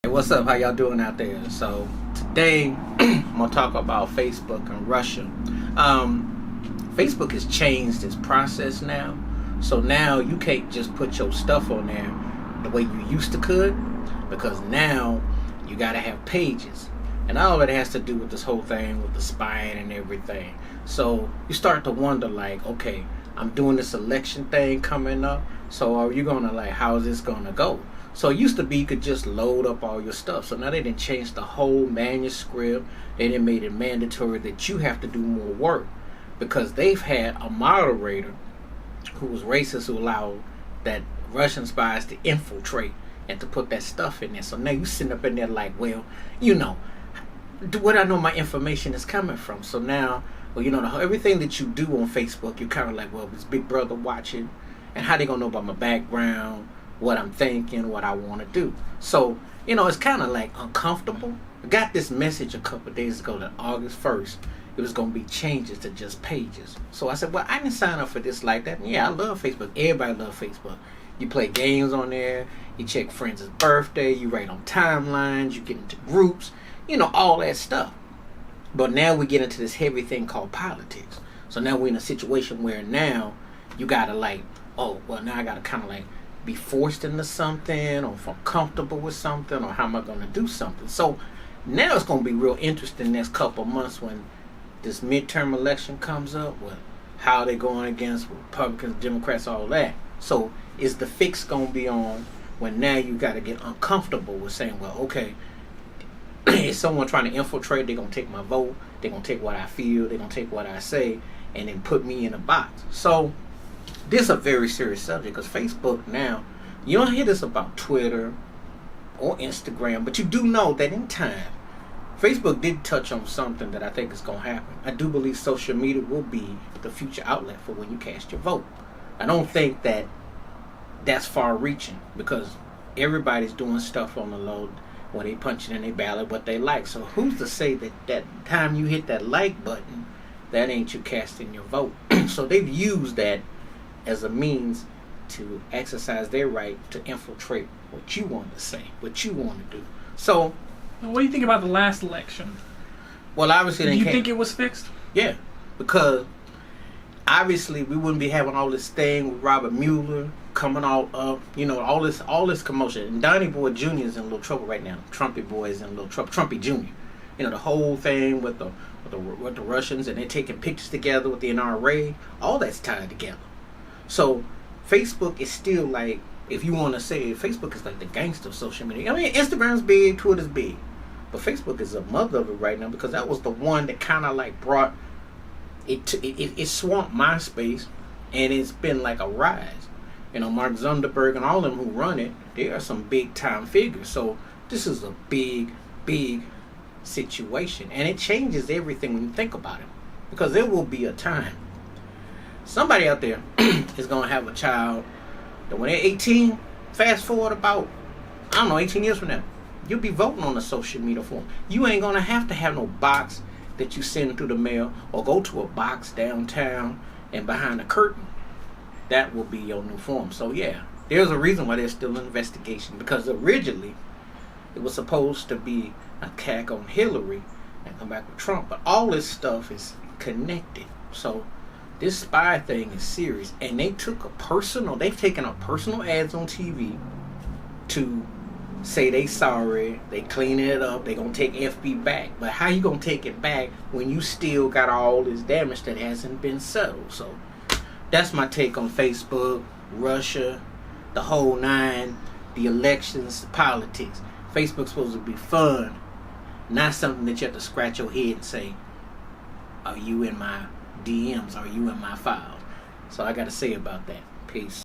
Hey, what's up? How y'all doing out there? So today I'm gonna talk about Facebook and Russia. Facebook has changed its process now, so now you can't just put your stuff on there the way you used to could, because now you gotta have pages, and all of it has to do with this whole thing with the spying and everything. So you start to wonder, like, okay, I'm doing this election thing coming up, so are you gonna, like, how is this gonna go? So it used to be you could just load up all your stuff. So now they didn't change the whole manuscript. They didn't made it mandatory that you have to do more work, because they've had a moderator who was racist who allowed that Russian spies to infiltrate and to put that stuff in there. So now you sitting up in there like, well, where I know my information is coming from. So now, well, everything that you do on Facebook, you're kind of like, well, is Big Brother watching? And how they gonna know about my background, what I'm thinking, what I want to do? So, it's kind of like uncomfortable. I got this message a couple of days ago that August 1st, it was going to be changes to just pages. So I said, well, I didn't sign up for this like that. And yeah, I love Facebook. Everybody loves Facebook. You play games on there. You check friends' birthday. You write on timelines. You get into groups. All that stuff. But now we get into this heavy thing called politics. So now we're in a situation where now you got to now I got to kind of like be forced into something, or if I'm comfortable with something, or how am I going to do something. So now it's going to be real interesting next couple of months when this midterm election comes up, with how they're going against Republicans, Democrats, all that. So is the fix going to be on when now you got to get uncomfortable with saying, well, okay, is someone trying to infiltrate? They're going to take my vote, they're going to take what I feel, they're going to take what I say, and then put me in a box. So this is a very serious subject, because Facebook now, you don't hear this about Twitter or Instagram, but you do know that in time, Facebook did touch on something that I think is going to happen. I do believe social media will be the future outlet for when you cast your vote. I don't think that that's far reaching, because everybody's doing stuff on the low when they punching in their ballot what they like. So who's to say that time you hit that like button, that ain't you casting your vote? So they've used that as a means to exercise their right to infiltrate what you want to say, what you want to do. So, what do you think about the last election? Well, obviously, do you think it was fixed? Yeah, because obviously we wouldn't be having all this thing with Robert Mueller coming all up, all this commotion. And Donnie Boy Jr. is in a little trouble right now. Trumpy Boy is in a little trouble. Trumpy Jr. The whole thing with the Russians, and they're taking pictures together with the NRA. All that's tied together. So Facebook is still like, if you want to say, Facebook is like the gangster of social media. I mean, Instagram's big, Twitter's big, but Facebook is a mother of it right now, because that was the one that kind of like brought it it swamped MySpace, and it's been like a rise. Mark Zuckerberg and all of them who run it, they are some big time figures. So this is a big situation, and it changes everything when you think about it, because there will be a time somebody out there is going to have a child that when they're 18, fast forward about, 18 years from now, you'll be voting on a social media form. You ain't going to have no box that you send through the mail, or go to a box downtown and behind a curtain. That will be your new form. So yeah, there's a reason why there's still an investigation, because originally it was supposed to be an attack on Hillary and come back with Trump, but all this stuff is connected. So this spy thing is serious, and they've taken a personal ads on TV to say they sorry, they cleaning it up, they gonna take FB back. But how you gonna take it back when you still got all this damage that hasn't been settled? So that's my take on Facebook, Russia, the whole nine, the elections, politics. Facebook's supposed to be fun, not something that you have to scratch your head and say, are you in my DMs? Are you in my files? So I got to say about that. Peace.